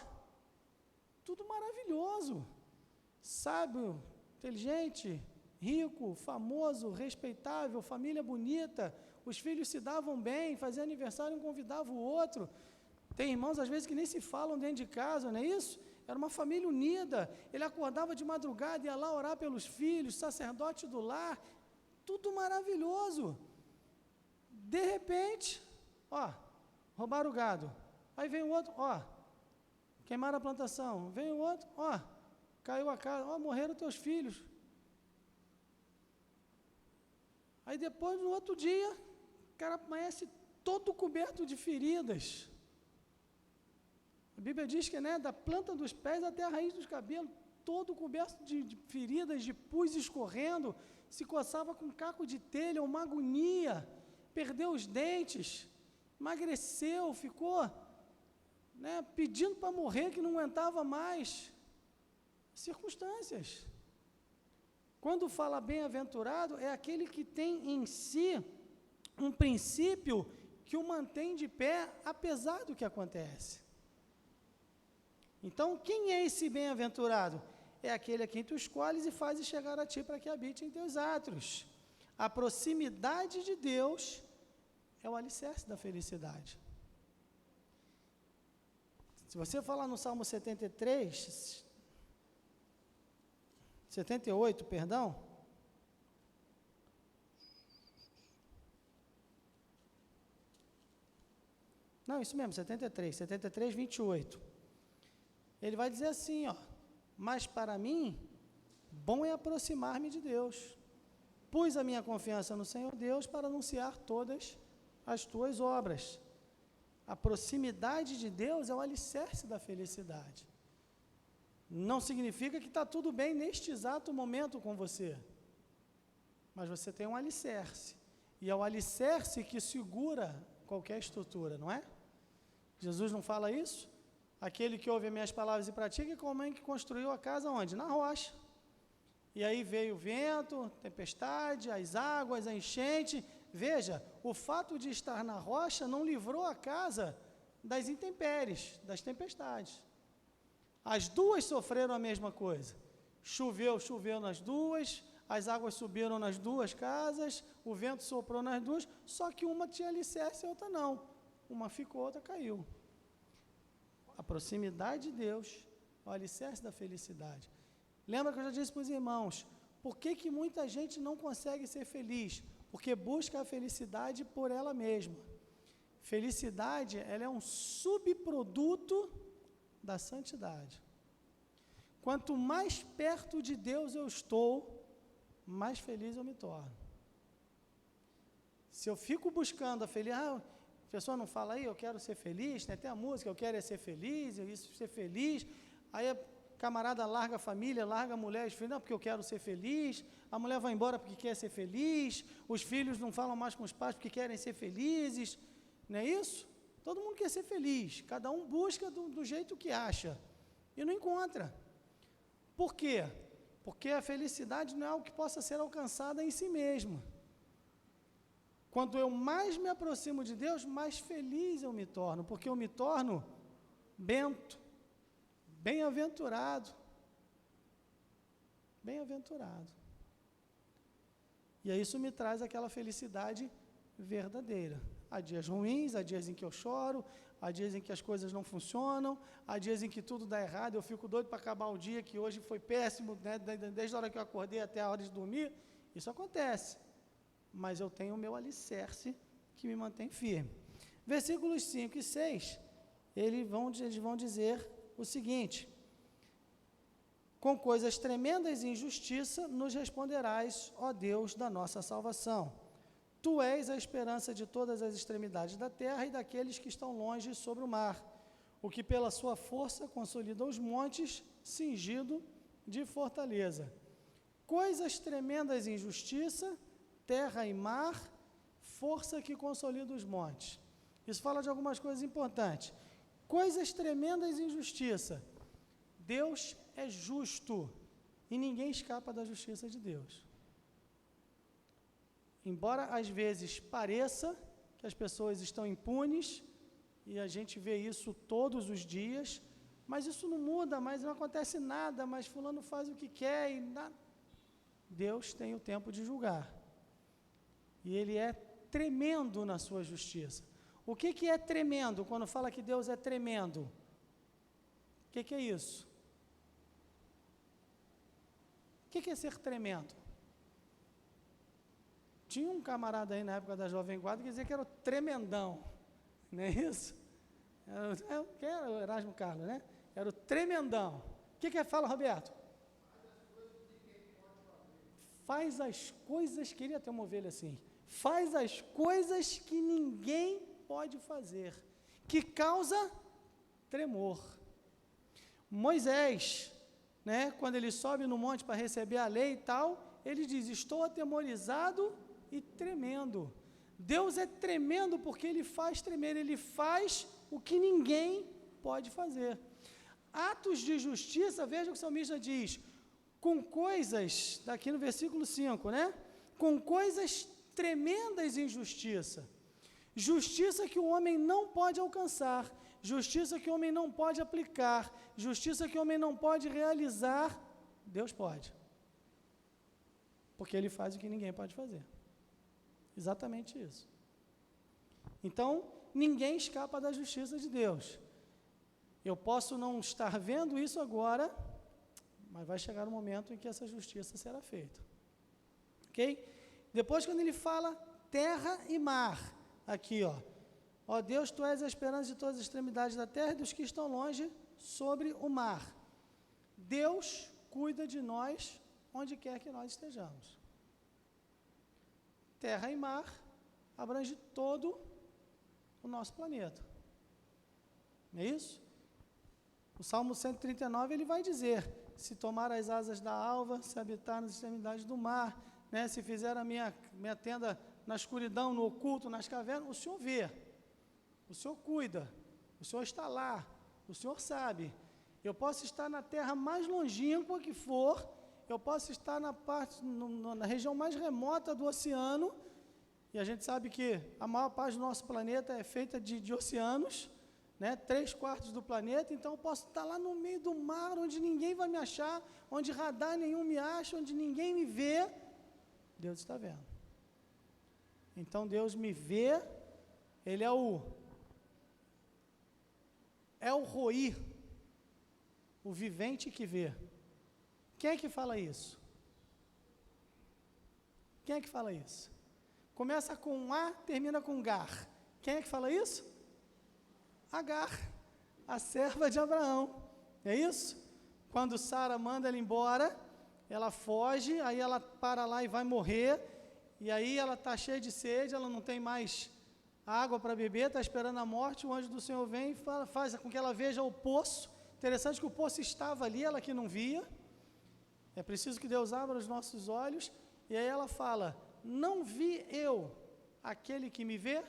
tudo maravilhoso, sábio, inteligente, rico, famoso, respeitável, família bonita, os filhos se davam bem, faziam aniversário, um convidava o outro. Tem irmãos, às vezes, que nem se falam dentro de casa, não é isso? Era uma família unida, ele acordava de madrugada, ia lá orar pelos filhos, sacerdote do lar, tudo maravilhoso. De repente, roubaram o gado. Aí vem o outro, queimaram a plantação. Vem o outro, caiu a casa, morreram teus filhos. Aí depois, no outro dia, o cara amanhece todo coberto de feridas. A Bíblia diz que, da planta dos pés até a raiz dos cabelos, todo coberto de feridas, de pus escorrendo, se coçava com caco de telha, uma agonia, perdeu os dentes, emagreceu, ficou pedindo para morrer, que não aguentava mais. Circunstâncias. Quando fala bem-aventurado, é aquele que tem em si um princípio que o mantém de pé, apesar do que acontece. Então, quem é esse bem-aventurado? É aquele a quem tu escolhes e fazes chegar a ti para que habite em teus átrios. A proximidade de Deus é o alicerce da felicidade. Se você falar no Salmo 78, perdão. Não, isso mesmo, 73, 28. Ele vai dizer assim, mas para mim, bom é aproximar-me de Deus. Pus a minha confiança no Senhor Deus para anunciar todas as tuas obras. A proximidade de Deus é o alicerce da felicidade. Não significa que está tudo bem neste exato momento com você, mas você tem um alicerce, e é o alicerce que segura qualquer estrutura, não é? Jesus não fala isso? Aquele que ouve as minhas palavras e pratica, como é que construiu a casa onde? Na rocha. E aí veio o vento, tempestade, as águas, a enchente. Veja, o fato de estar na rocha não livrou a casa das intempéries, das tempestades. As duas sofreram a mesma coisa. Choveu nas duas, as águas subiram nas duas casas, o vento soprou nas duas, só que uma tinha alicerce e a outra não. Uma ficou, a outra caiu. A proximidade de Deus é o alicerce da felicidade. Lembra que eu já disse para os irmãos, por que muita gente não consegue ser feliz? Porque busca a felicidade por ela mesma. Felicidade, ela é um subproduto da santidade. Quanto mais perto de Deus eu estou, mais feliz eu me torno. Se eu fico buscando a felicidade, a pessoa não fala aí, eu quero ser feliz, tem a música, eu quero ser feliz, ser feliz, aí a camarada larga a família, larga a mulher, os filhos, não, porque eu quero ser feliz, a mulher vai embora porque quer ser feliz, os filhos não falam mais com os pais porque querem ser felizes, não é isso? Todo mundo quer ser feliz, cada um busca do jeito que acha, e não encontra. Por quê? Porque a felicidade não é algo que possa ser alcançada em si mesmo. Quanto eu mais me aproximo de Deus, mais feliz eu me torno, porque eu me torno bento, bem-aventurado. Bem-aventurado. E aí isso me traz aquela felicidade verdadeira. Há dias ruins, há dias em que eu choro, há dias em que as coisas não funcionam, há dias em que tudo dá errado, eu fico doido para acabar o dia, que hoje foi péssimo, desde a hora que eu acordei até a hora de dormir, isso acontece. Mas eu tenho o meu alicerce que me mantém firme. Versículos 5 e 6, eles vão dizer o seguinte: com coisas tremendas e injustiça nos responderás, ó Deus da nossa salvação. Tu és a esperança de todas as extremidades da terra e daqueles que estão longe sobre o mar, o que pela sua força consolida os montes, cingido de fortaleza. Coisas tremendas e injustiça, terra e mar, força que consolida os montes. Isso fala de algumas coisas importantes. Coisas tremendas e injustiça. Deus é justo e ninguém escapa da justiça de Deus. Embora às vezes pareça que as pessoas estão impunes, e a gente vê isso todos os dias, Mas isso não muda, mas não acontece nada, mas fulano faz o que quer e nada. Deus tem o tempo de julgar. E Ele é tremendo na sua justiça. O que é tremendo? Quando fala que Deus é tremendo, o que é isso? O que é ser tremendo? Tinha um camarada aí na época da Jovem Guarda que dizia que era o tremendão, não é isso? Era o Erasmo Carlos, né? Era o tremendão. O que fala, Roberto? Faz as coisas, queria ter uma ovelha assim, faz as coisas que ninguém pode fazer, que causa tremor. Moisés, né, quando ele sobe no monte para receber a lei e tal, ele diz, estou atemorizado e tremendo. Deus é tremendo porque Ele faz tremer, Ele faz o que ninguém pode fazer. Atos de justiça, veja o que o salmista diz, com coisas, daqui no versículo 5, né? Com coisas tremendas em justiça. Justiça que o homem não pode alcançar, justiça que o homem não pode aplicar, justiça que o homem não pode realizar, Deus pode. Porque Ele faz o que ninguém pode fazer. Exatamente isso. Então, ninguém escapa da justiça de Deus. Eu posso não estar vendo isso agora, mas vai chegar um momento em que essa justiça será feita. Ok? Depois, quando ele fala terra e mar, aqui, ó, Deus, Tu és a esperança de todas as extremidades da terra e dos que estão longe sobre o mar. Deus cuida de nós onde quer que nós estejamos. Terra e mar abrange todo o nosso planeta. Não é isso? O Salmo 139, ele vai dizer, se tomar as asas da alva, se habitar nas extremidades do mar, né, se fizer a minha tenda na escuridão, no oculto, nas cavernas, o Senhor vê, o Senhor cuida, o Senhor está lá, o Senhor sabe. Eu posso estar na terra mais longínqua que for, eu posso estar na região mais remota do oceano, e a gente sabe que a maior parte do nosso planeta é feita de oceanos, né? 3/4 do planeta, então eu posso estar lá no meio do mar, onde ninguém vai me achar, onde radar nenhum me acha, onde ninguém me vê, Deus está vendo. Então Deus me vê, Ele é o Roi, o vivente que vê. Quem é que fala isso? Quem é que fala isso? Começa com A, termina com Gar. Quem é que fala isso? Agar, a serva de Abraão. É isso? Quando Sara manda ela embora, ela foge, aí ela para lá e vai morrer, e aí ela está cheia de sede, ela não tem mais água para beber, está esperando a morte, o anjo do Senhor vem e faz com que ela veja o poço. Interessante que o poço estava ali, ela que não via. É preciso que Deus abra os nossos olhos, e aí ela fala, não vi eu aquele que me vê?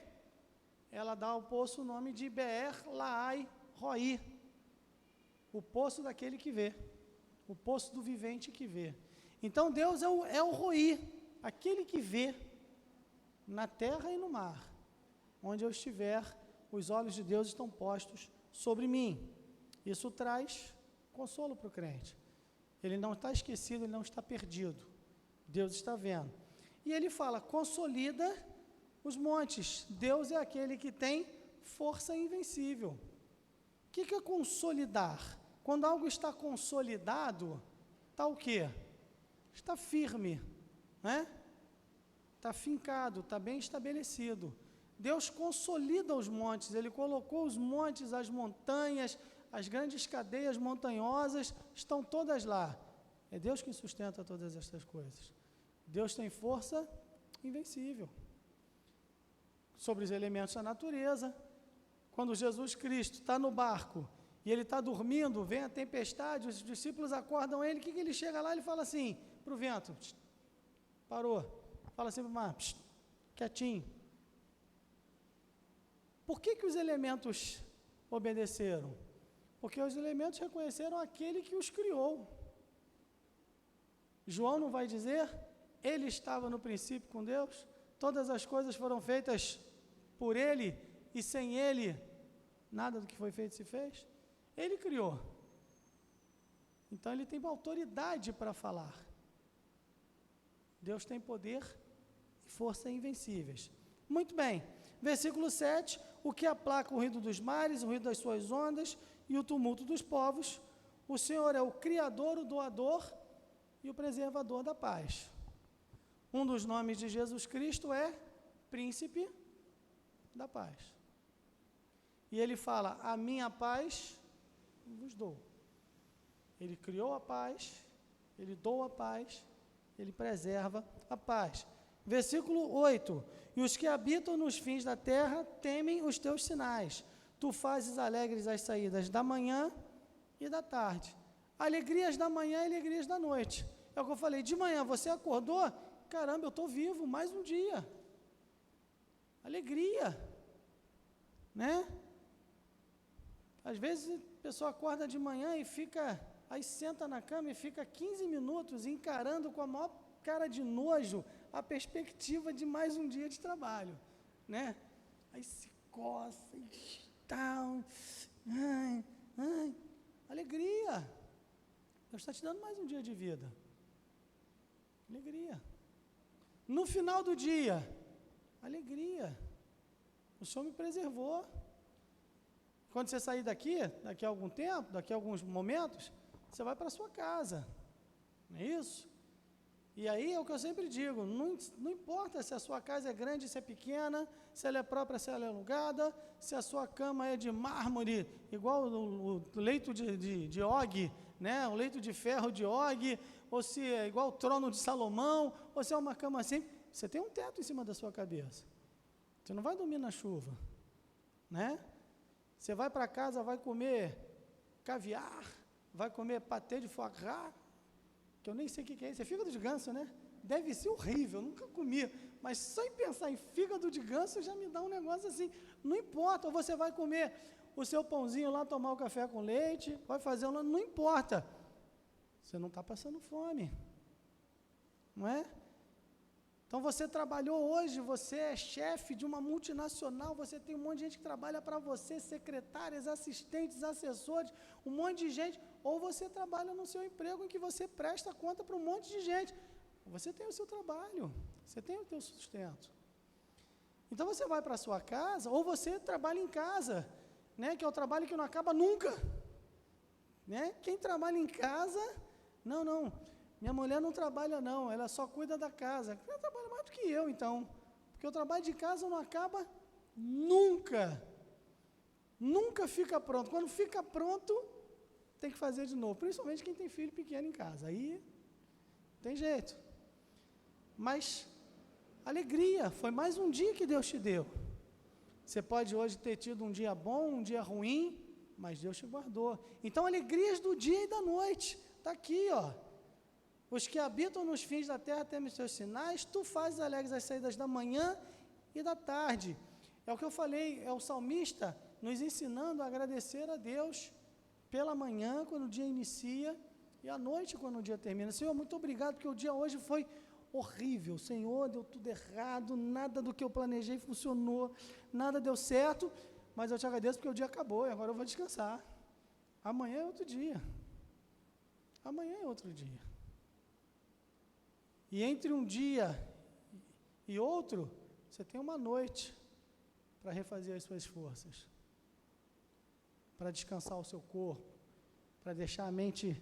Ela dá ao poço o nome de Beer Laai Roi, o poço daquele que vê, o poço do vivente que vê. Então Deus é o Roi, aquele que vê na terra e no mar. Onde eu estiver, os olhos de Deus estão postos sobre mim. Isso traz consolo para o crente. Ele não está esquecido, ele não está perdido. Deus está vendo. E ele fala, consolida os montes. Deus é aquele que tem força invencível. O que é consolidar? Quando algo está consolidado, está o quê? Está firme, né? Está fincado, está bem estabelecido. Deus consolida os montes, Ele colocou os montes, as montanhas, as grandes cadeias montanhosas, estão todas lá. É Deus quem sustenta todas estas coisas. Deus tem força invencível sobre os elementos da natureza. Quando Jesus Cristo está no barco e Ele está dormindo, vem a tempestade, os discípulos acordam Ele, o que Ele chega lá? Ele fala assim para o vento, parou, fala assim para o mar, quietinho. Por que os elementos obedeceram? Porque os elementos reconheceram aquele que os criou. João não vai dizer, ele estava no princípio com Deus, todas as coisas foram feitas por ele, e sem ele, nada do que foi feito se fez. Ele criou. Então ele tem autoridade para falar. Deus tem poder e força invencíveis. Muito bem. Versículo 7, o que aplaca o ruído dos mares, o ruído das suas ondas e o tumulto dos povos. O Senhor é o Criador, o doador e o preservador da paz. Um dos nomes de Jesus Cristo é Príncipe da Paz. E ele fala, a minha paz vos dou. Ele criou a paz, ele doa a paz, ele preserva a paz. Versículo 8, e os que habitam nos fins da terra temem os teus sinais. Tu fazes alegres as saídas da manhã e da tarde. Alegrias da manhã e alegrias da noite. É o que eu falei, de manhã você acordou, caramba, eu estou vivo, mais um dia. Alegria, né? Às vezes a pessoa acorda de manhã e fica, aí senta na cama e fica 15 minutos encarando com a maior cara de nojo a perspectiva de mais um dia de trabalho, né? Aí se coça e tal, alegria. Deus está te dando mais um dia de vida. Alegria. No final do dia, alegria. O Senhor me preservou. Quando você sair daqui a algum tempo, daqui a alguns momentos, você vai para a sua casa. Não é isso? E aí é o que eu sempre digo, não importa se a sua casa é grande, se é pequena, se ela é própria, se ela é alugada, se a sua cama é de mármore, igual o leito de Og, né? O leito de ferro de Og, ou se é igual o trono de Salomão, ou se é uma cama assim, você tem um teto em cima da sua cabeça. Você não vai dormir na chuva, né? Você vai para casa, vai comer caviar, vai comer patê de foie gras, que eu nem sei o que é isso, é fígado de ganso, né? Deve ser horrível, nunca comi, mas só em pensar em fígado de ganso já me dá um negócio assim, não importa, ou você vai comer o seu pãozinho lá, tomar o café com leite, vai fazer não importa, você não está passando fome, não é? Então você trabalhou hoje, você é chefe de uma multinacional, você tem um monte de gente que trabalha para você, secretárias, assistentes, assessores, um monte de gente, ou você trabalha no seu emprego em que você presta conta para um monte de gente. Você tem o seu trabalho, você tem o seu sustento. Então você vai para a sua casa, ou você trabalha em casa, né, que é o trabalho que não acaba nunca. Né? Quem trabalha em casa, não, minha mulher não trabalha não, ela só cuida da casa. Ela trabalha mais do que eu, então, porque o trabalho de casa não acaba nunca. Nunca fica pronto. Quando fica pronto, tem que fazer de novo, principalmente quem tem filho pequeno em casa, aí tem jeito. Mas alegria, foi mais um dia que Deus te deu. Você pode hoje ter tido um dia bom, um dia ruim, mas Deus te guardou. Então, alegrias do dia e da noite, está aqui, ó. Os que habitam nos fins da terra temem os seus sinais, tu fazes alegres as saídas da manhã e da tarde. É o que eu falei, é o salmista nos ensinando a agradecer a Deus pela manhã, quando o dia inicia, e à noite, quando o dia termina. Senhor, muito obrigado, porque o dia hoje foi horrível. Senhor, deu tudo errado, nada do que eu planejei funcionou, nada deu certo, mas eu te agradeço porque o dia acabou e agora eu vou descansar. Amanhã é outro dia. Amanhã é outro dia. E entre um dia e outro, você tem uma noite para refazer as suas forças, para descansar o seu corpo, para deixar a mente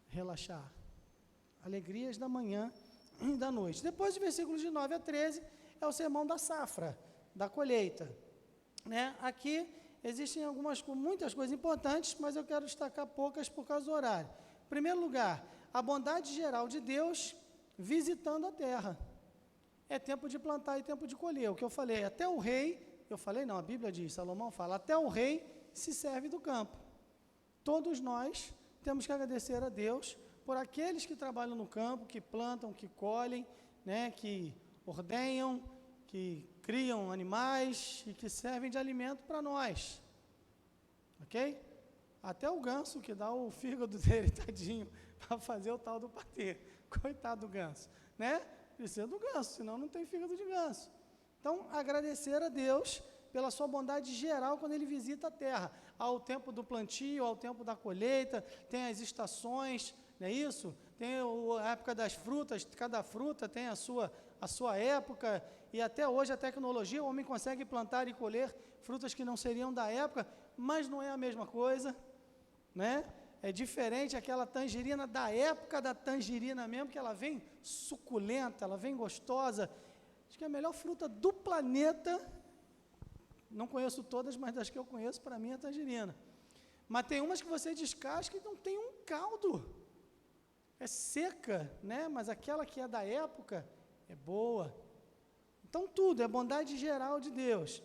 relaxar. Alegrias da manhã e da noite. Depois, de versículos de 9 a 13, é o sermão da safra, da colheita. Né? Aqui existem muitas coisas importantes, mas eu quero destacar poucas por causa do horário. Em primeiro lugar, a bondade geral de Deus visitando a terra. É tempo de plantar e tempo de colher. O que eu falei, até o rei, a Bíblia diz, Salomão fala, até o rei se serve do campo. Todos nós temos que agradecer a Deus por aqueles que trabalham no campo, que plantam, que colhem, né, que ordenham, que criam animais e que servem de alimento para nós. Ok? Até o ganso que dá o fígado dele, tadinho, para fazer o tal do patê. Coitado do ganso, né? Precisa do ganso, senão não tem fígado de ganso. Então, agradecer a Deus pela sua bondade geral quando Ele visita a terra. Há o tempo do plantio, há o tempo da colheita, tem as estações, não é isso? Tem a época das frutas, cada fruta tem a sua época, e até hoje a tecnologia, o homem consegue plantar e colher frutas que não seriam da época, mas não é a mesma coisa, né? É diferente aquela tangerina da época da tangerina mesmo, que ela vem suculenta, ela vem gostosa. Acho que é a melhor fruta do planeta, não conheço todas, mas das que eu conheço, para mim é a tangerina. Mas tem umas que você descasca e não tem um caldo. É seca, né? Mas aquela que é da época é boa. Então tudo é bondade geral de Deus.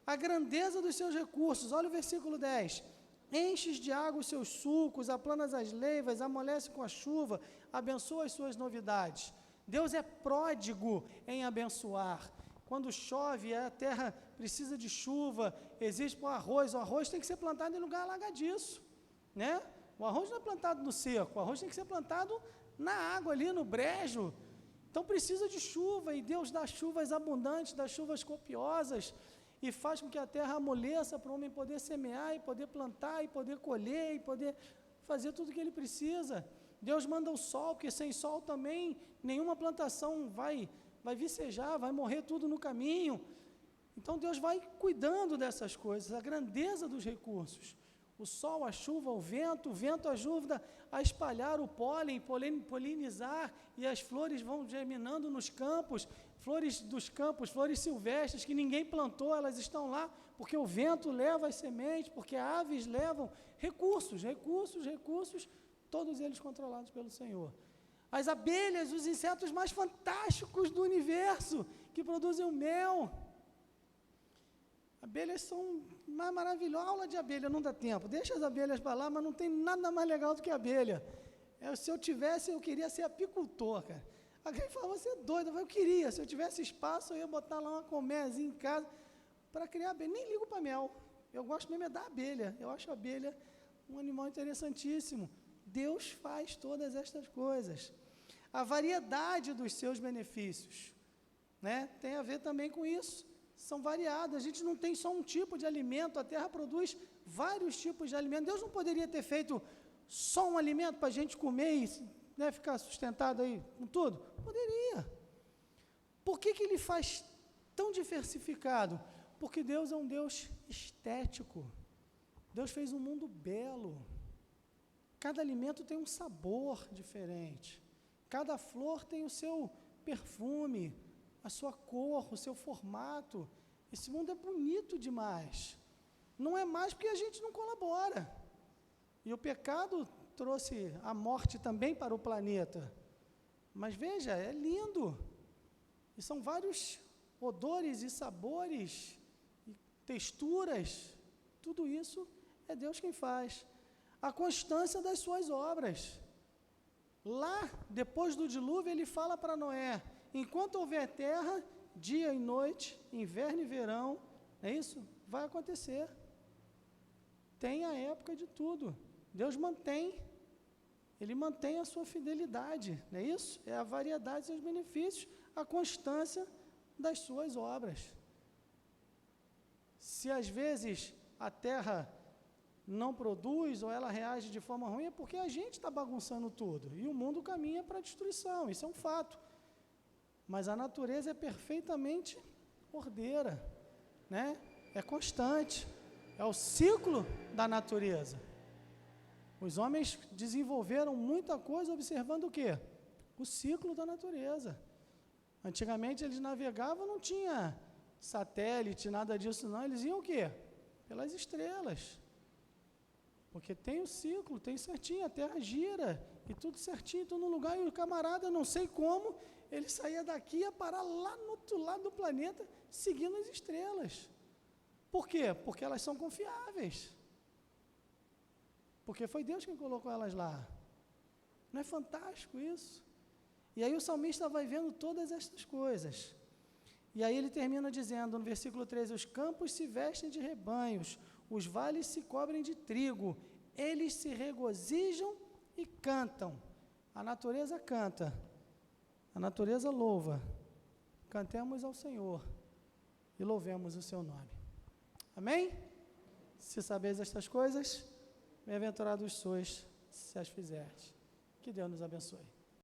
A grandeza dos seus recursos, olha o versículo 10. Enches de água os seus sulcos, aplanas as leivas, amolece com a chuva, abençoa as suas novidades. Deus é pródigo em abençoar. Quando chove, a terra precisa de chuva, existe o arroz tem que ser plantado em lugar alagadiço, né? O arroz não é plantado no seco, o arroz tem que ser plantado na água ali, no brejo. Então precisa de chuva, e Deus dá chuvas abundantes, dá chuvas copiosas, e faz com que a terra amoleça para o homem poder semear, e poder plantar, e poder colher, e poder fazer tudo o que ele precisa. Deus manda o sol, porque sem sol também nenhuma plantação vai vicejar, vai morrer tudo no caminho. Então Deus vai cuidando dessas coisas, a grandeza dos recursos. O sol, a chuva, o vento ajuda a espalhar o pólen, polinizar, e as flores vão germinando nos campos, flores dos campos, flores silvestres que ninguém plantou, elas estão lá, porque o vento leva as sementes, porque aves levam recursos, todos eles controlados pelo Senhor. As abelhas, os insetos mais fantásticos do universo, que produzem o mel. Abelhas são mais maravilhosas. Aula de abelha não dá tempo. Deixa as abelhas para lá, mas não tem nada mais legal do que abelha. Se eu tivesse, eu queria ser apicultor, cara. Alguém fala, você é doido. Eu queria. Se eu tivesse espaço, eu ia botar lá uma colmeiazinha em casa para criar abelha. Nem ligo para mel. Eu gosto mesmo é da abelha. Eu acho a abelha um animal interessantíssimo. Deus faz todas estas coisas. A variedade dos seus benefícios, né, tem a ver também com isso. São variados, a gente não tem só um tipo de alimento, a terra produz vários tipos de alimento. Deus não poderia ter feito só um alimento para a gente comer e, né, ficar sustentado aí com tudo? Poderia. Por que Ele faz tão diversificado? Porque Deus é um Deus estético. Deus fez um mundo belo. Cada alimento tem um sabor diferente. Cada flor tem o seu perfume, a sua cor, o seu formato. Esse mundo é bonito demais. Não é mais porque a gente não colabora. E o pecado trouxe a morte também para o planeta. Mas veja, é lindo. E são vários odores e sabores e texturas. Tudo isso é Deus quem faz. A constância das suas obras. Lá, depois do dilúvio, ele fala para Noé, enquanto houver terra, dia e noite, inverno e verão, é isso? Vai acontecer. Tem a época de tudo. Deus mantém, Ele mantém a sua fidelidade, não é isso? É a variedade dos seus benefícios, a constância das suas obras. Se às vezes a terra não produz ou ela reage de forma ruim, é porque a gente está bagunçando tudo, e o mundo caminha para a destruição, isso é um fato. Mas a natureza é perfeitamente ordeira, né? É constante, é o ciclo da natureza. Os homens desenvolveram muita coisa observando o quê? O ciclo da natureza. Antigamente eles navegavam, não tinha satélite, nada disso não, eles iam o quê? Pelas estrelas. Porque tem o ciclo, tem certinho, a Terra gira, e tudo certinho, tudo no lugar, e o camarada, não sei como, ele saía daqui e ia parar lá no outro lado do planeta, seguindo as estrelas. Por quê? Porque elas são confiáveis. Porque foi Deus quem colocou elas lá. Não é fantástico isso? E aí o salmista vai vendo todas estas coisas. E aí ele termina dizendo, no versículo 13, os campos se vestem de rebanhos, os vales se cobrem de trigo, eles se regozijam e cantam. A natureza canta, a natureza louva. Cantemos ao Senhor e louvemos o seu nome. Amém? Se sabeis estas coisas, bem-aventurados sois se as fizerdes. Que Deus nos abençoe.